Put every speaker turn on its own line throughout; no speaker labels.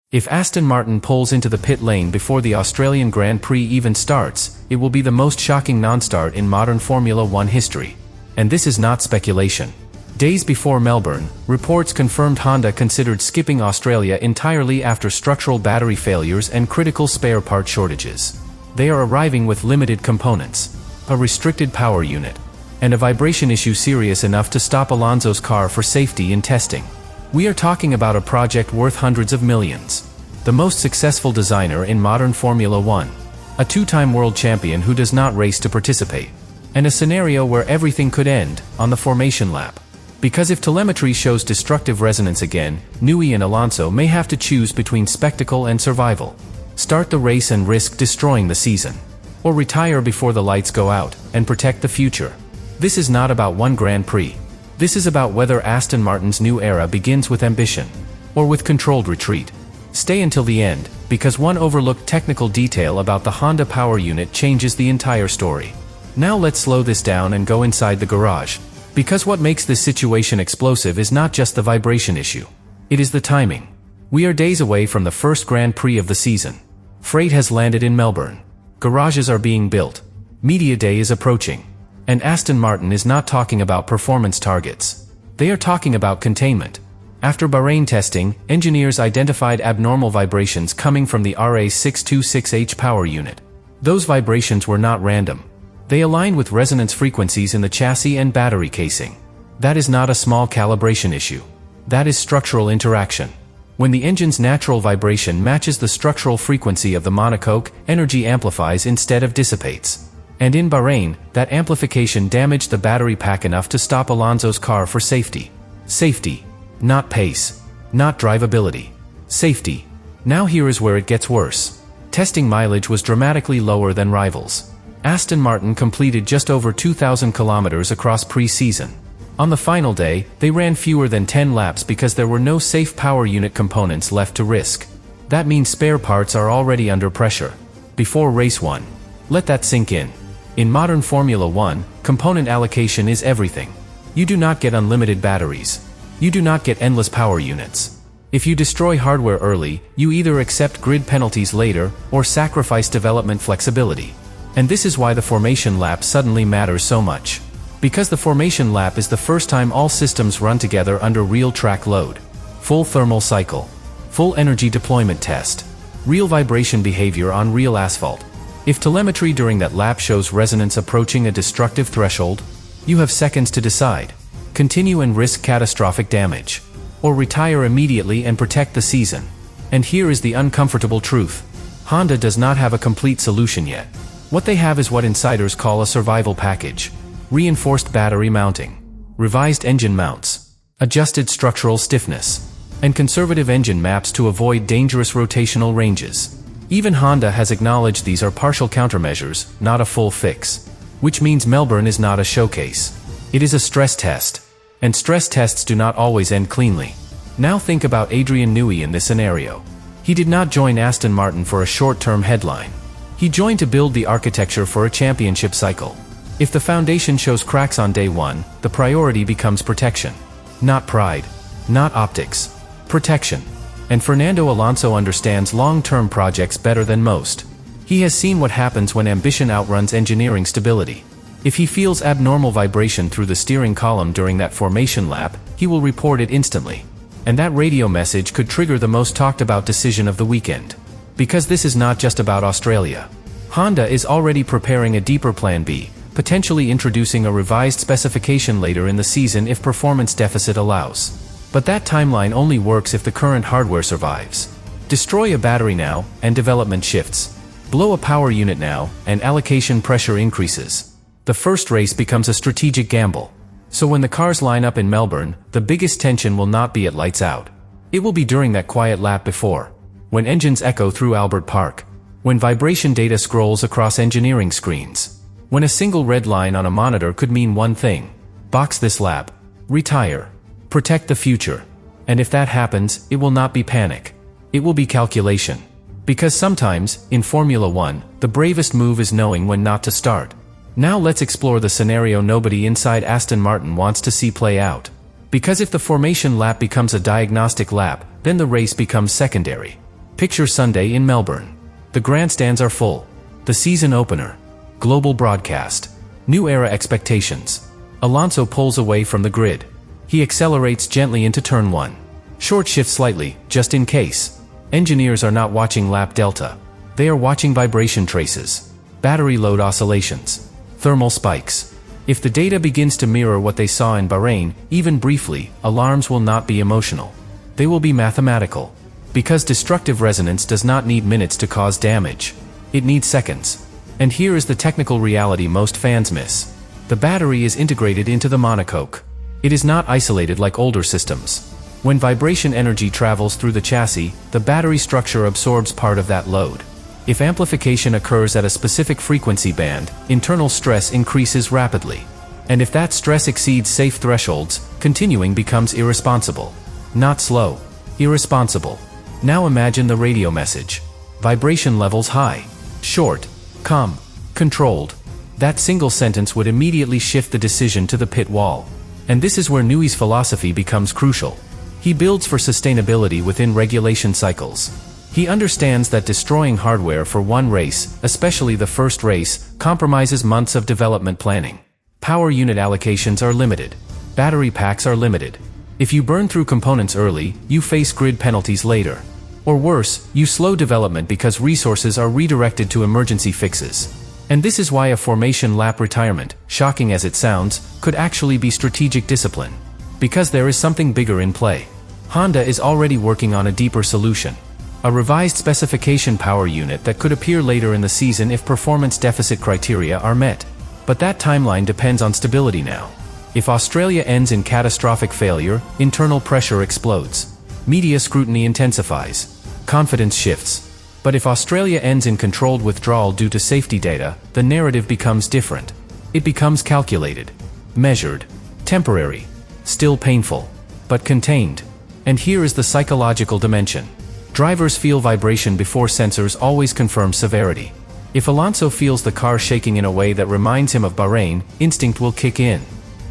If Aston Martin pulls into the pit lane before the Australian Grand Prix even starts, it will be the most shocking non-start in modern Formula One history. And this is not speculation. Days before Melbourne, reports confirmed Honda considered skipping Australia entirely after structural battery failures and critical spare part shortages. They are arriving with limited components, a restricted power unit, and a vibration issue serious enough to stop Alonso's car for safety in testing. We are talking about a project worth hundreds of millions. The most successful designer in modern Formula One, a two-time world champion who does not race to participate, and a scenario where everything could end on the formation lap. Because if telemetry shows destructive resonance again, Newey and Alonso may have to choose between spectacle and survival. Start the race and risk destroying the season, or retire before the lights go out and protect the future. This is not about one Grand Prix. This is about whether Aston Martin's new era begins with ambition, or with controlled retreat. Stay until the end, because one overlooked technical detail about the Honda power unit changes the entire story. Now let's slow this down and go inside the garage. Because what makes this situation explosive is not just the vibration issue. It is the timing. We are days away from the first Grand Prix of the season. Freight has landed in Melbourne. Garages are being built. Media Day is approaching. And Aston Martin is not talking about performance targets. They are talking about containment. After Bahrain testing, engineers identified abnormal vibrations coming from the RA626H power unit. Those vibrations were not random. They aligned with resonance frequencies in the chassis and battery casing. That is not a small calibration issue. That is structural interaction. When the engine's natural vibration matches the structural frequency of the monocoque, energy amplifies instead of dissipates. And in Bahrain, that amplification damaged the battery pack enough to stop Alonso's car for safety. Safety. Not pace. Not drivability. Safety. Now here is where it gets worse. Testing mileage was dramatically lower than rivals. Aston Martin completed just over 2,000 kilometers across pre-season. On the final day, they ran fewer than 10 laps because there were no safe power unit components left to risk. That means spare parts are already under pressure. Before race 1. Let that sink in. In modern Formula One, component allocation is everything. You do not get unlimited batteries. You do not get endless power units. If you destroy hardware early, you either accept grid penalties later, or sacrifice development flexibility. And this is why the formation lap suddenly matters so much. Because the formation lap is the first time all systems run together under real track load. Full thermal cycle. Full energy deployment test. Real vibration behavior on real asphalt. If telemetry during that lap shows resonance approaching a destructive threshold, you have seconds to decide. Continue and risk catastrophic damage. Or retire immediately and protect the season. And here is the uncomfortable truth. Honda does not have a complete solution yet. What they have is what insiders call a survival package. Reinforced battery mounting. Revised engine mounts. Adjusted structural stiffness. And conservative engine maps to avoid dangerous rotational ranges. Even Honda has acknowledged these are partial countermeasures, not a full fix. Which means Melbourne is not a showcase. It is a stress test. And stress tests do not always end cleanly. Now think about Adrian Newey in this scenario. He did not join Aston Martin for a short-term headline. He joined to build the architecture for a championship cycle. If the foundation shows cracks on day 1, the priority becomes protection. Not pride. Not optics. Protection. And Fernando Alonso understands long-term projects better than most. He has seen what happens when ambition outruns engineering stability. If he feels abnormal vibration through the steering column during that formation lap, he will report it instantly. And that radio message could trigger the most talked about decision of the weekend. Because this is not just about Australia. Honda is already preparing a deeper plan B, potentially introducing a revised specification later in the season if performance deficit allows. But that timeline only works if the current hardware survives. Destroy a battery now, and development shifts. Blow a power unit now, and allocation pressure increases. The first race becomes a strategic gamble. So when the cars line up in Melbourne, the biggest tension will not be at lights out. It will be during that quiet lap before. When engines echo through Albert Park. When vibration data scrolls across engineering screens. When a single red line on a monitor could mean one thing. Box this lap. Retire. Protect the future. And if that happens, it will not be panic. It will be calculation. Because sometimes, in Formula One, the bravest move is knowing when not to start. Now let's explore the scenario nobody inside Aston Martin wants to see play out. Because if the formation lap becomes a diagnostic lap, then the race becomes secondary. Picture Sunday in Melbourne. The grandstands are full. The season opener. Global broadcast. New era expectations. Alonso pulls away from the grid. He accelerates gently into turn 1. Short shift slightly, just in case. Engineers are not watching lap delta. They are watching vibration traces. Battery load oscillations. Thermal spikes. If the data begins to mirror what they saw in Bahrain, even briefly, alarms will not be emotional. They will be mathematical. Because destructive resonance does not need minutes to cause damage. It needs seconds. And here is the technical reality most fans miss. The battery is integrated into the monocoque. It is not isolated like older systems. When vibration energy travels through the chassis, the battery structure absorbs part of that load. If amplification occurs at a specific frequency band, internal stress increases rapidly. And if that stress exceeds safe thresholds, continuing becomes irresponsible. Not slow. Irresponsible. Now imagine the radio message. Vibration levels high. Short. Calm. Controlled. That single sentence would immediately shift the decision to the pit wall. And this is where Newey's philosophy becomes crucial. He builds for sustainability within regulation cycles. He understands that destroying hardware for one race, especially the first race, compromises months of development planning. Power unit allocations are limited. Battery packs are limited. If you burn through components early, you face grid penalties later. Or worse, you slow development because resources are redirected to emergency fixes. And this is why a formation lap retirement, shocking as it sounds, could actually be strategic discipline. Because there is something bigger in play. Honda is already working on a deeper solution. A revised specification power unit that could appear later in the season if performance deficit criteria are met. But that timeline depends on stability now. If Australia ends in catastrophic failure, internal pressure explodes. Media scrutiny intensifies. Confidence shifts. But if Australia ends in controlled withdrawal due to safety data, the narrative becomes different. It becomes calculated. Measured. Temporary. Still painful. But contained. And here is the psychological dimension. Drivers feel vibration before sensors always confirm severity. If Alonso feels the car shaking in a way that reminds him of Bahrain, instinct will kick in.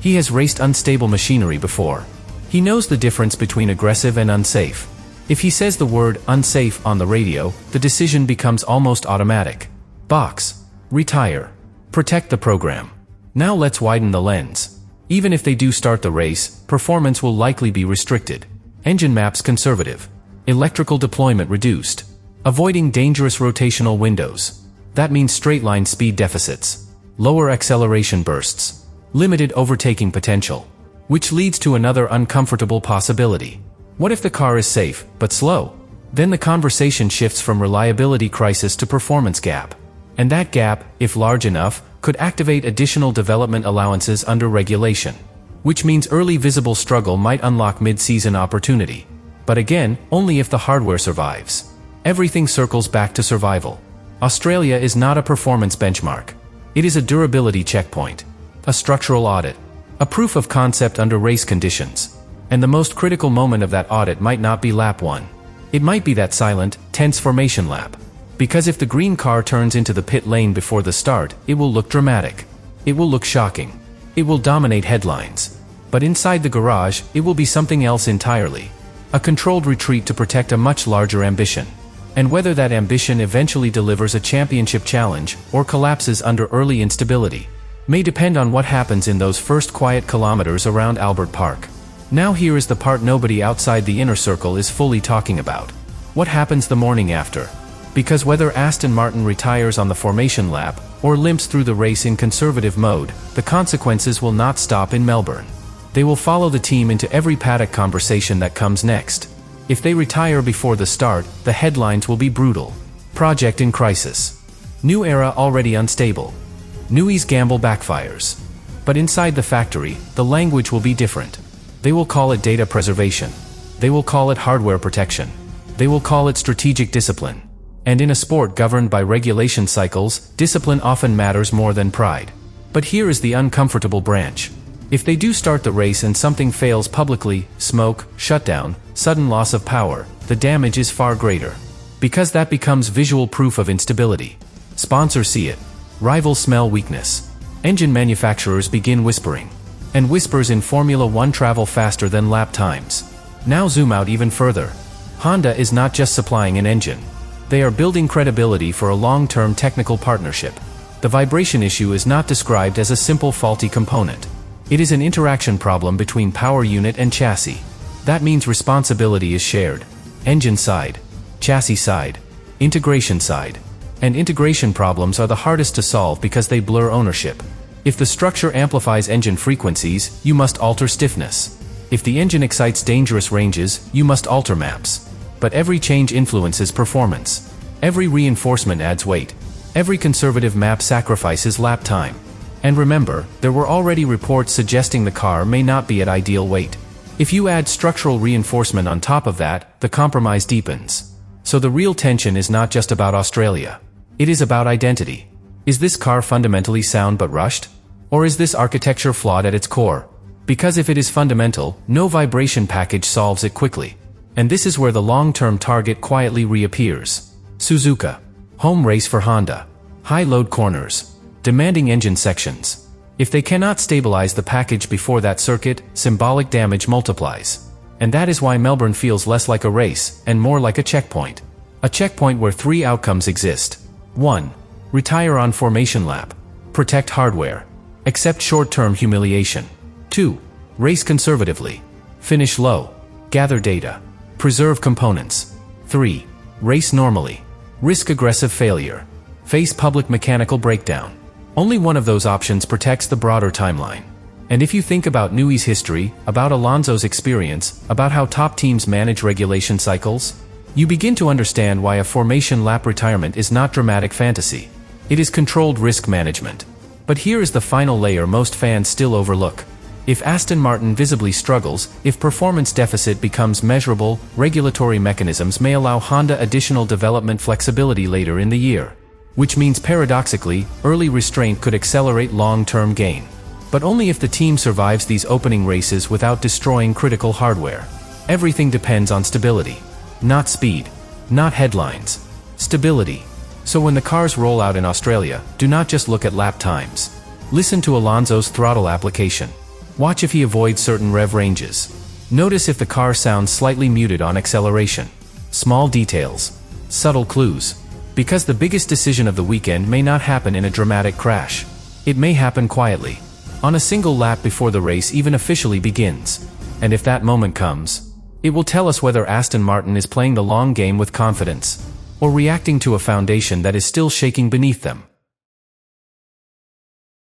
He has raced unstable machinery before. He knows the difference between aggressive and unsafe. If he says the word unsafe on the radio, the decision becomes almost automatic. Box. Retire. Protect the program. Now let's widen the lens. Even if they do start the race, performance will likely be restricted. Engine maps conservative. Electrical deployment reduced. Avoiding dangerous rotational windows. That means straight-line speed deficits. Lower acceleration bursts. Limited overtaking potential. Which leads to another uncomfortable possibility. What if the car is safe, but slow? Then the conversation shifts from reliability crisis to performance gap. And that gap, if large enough, could activate additional development allowances under regulation. Which means early visible struggle might unlock mid-season opportunity. But again, only if the hardware survives. Everything circles back to survival. Australia is not a performance benchmark. It is a durability checkpoint. A structural audit. A proof of concept under race conditions. And the most critical moment of that audit might not be lap 1. It might be that silent, tense formation lap. Because if the green car turns into the pit lane before the start, it will look dramatic. It will look shocking. It will dominate headlines. But inside the garage, it will be something else entirely. A controlled retreat to protect a much larger ambition. And whether that ambition eventually delivers a championship challenge, or collapses under early instability, may depend on what happens in those first quiet kilometers around Albert Park. Now here is the part nobody outside the inner circle is fully talking about. What happens the morning after? Because whether Aston Martin retires on the formation lap, or limps through the race in conservative mode, the consequences will not stop in Melbourne. They will follow the team into every paddock conversation that comes next. If they retire before the start, the headlines will be brutal. Project in crisis. New era already unstable. Newey's gamble backfires. But inside the factory, the language will be different. They will call it data preservation. They will call it hardware protection. They will call it strategic discipline. And in a sport governed by regulation cycles, discipline often matters more than pride. But here is the uncomfortable branch. If they do start the race and something fails publicly, smoke, shutdown, sudden loss of power, the damage is far greater. Because that becomes visual proof of instability. Sponsors see it. Rivals smell weakness. Engine manufacturers begin whispering. And whispers in Formula 1 travel faster than lap times. Now zoom out even further. Honda is not just supplying an engine. They are building credibility for a long-term technical partnership. The vibration issue is not described as a simple faulty component. It is an interaction problem between power unit and chassis. That means responsibility is shared. Engine side, chassis side, integration side. And integration problems are the hardest to solve because they blur ownership. If the structure amplifies engine frequencies, you must alter stiffness. If the engine excites dangerous ranges, you must alter maps. But every change influences performance. Every reinforcement adds weight. Every conservative map sacrifices lap time. And remember, there were already reports suggesting the car may not be at ideal weight. If you add structural reinforcement on top of that, the compromise deepens. So the real tension is not just about Australia. It is about identity. Is this car fundamentally sound but rushed? Or is this architecture flawed at its core? Because if it is fundamental, no vibration package solves it quickly. And this is where the long-term target quietly reappears. Suzuka. Home race for Honda. High-load corners. Demanding engine sections. If they cannot stabilize the package before that circuit, symbolic damage multiplies. And that is why Melbourne feels less like a race, and more like a checkpoint. A checkpoint where 3 outcomes exist. 1. Retire on formation lap. Protect hardware. Accept short-term humiliation. 2. Race conservatively. Finish low. Gather data. Preserve components. 3. Race normally. Risk aggressive failure. Face public mechanical breakdown. Only one of those options protects the broader timeline. And if you think about Newey's history, about Alonso's experience, about how top teams manage regulation cycles, you begin to understand why a formation lap retirement is not dramatic fantasy. It is controlled risk management. But here is the final layer most fans still overlook. If Aston Martin visibly struggles, if performance deficit becomes measurable, regulatory mechanisms may allow Honda additional development flexibility later in the year. Which means paradoxically, early restraint could accelerate long-term gain. But only if the team survives these opening races without destroying critical hardware. Everything depends on stability. Not speed. Not headlines. Stability. So when the cars roll out in Australia, do not just look at lap times. Listen to Alonso's throttle application. Watch if he avoids certain rev ranges. Notice if the car sounds slightly muted on acceleration. Small details. Subtle clues. Because the biggest decision of the weekend may not happen in a dramatic crash. It may happen quietly. On a single lap before the race even officially begins. And if that moment comes, it will tell us whether Aston Martin is playing the long game with confidence, or reacting to a foundation that is still shaking beneath them.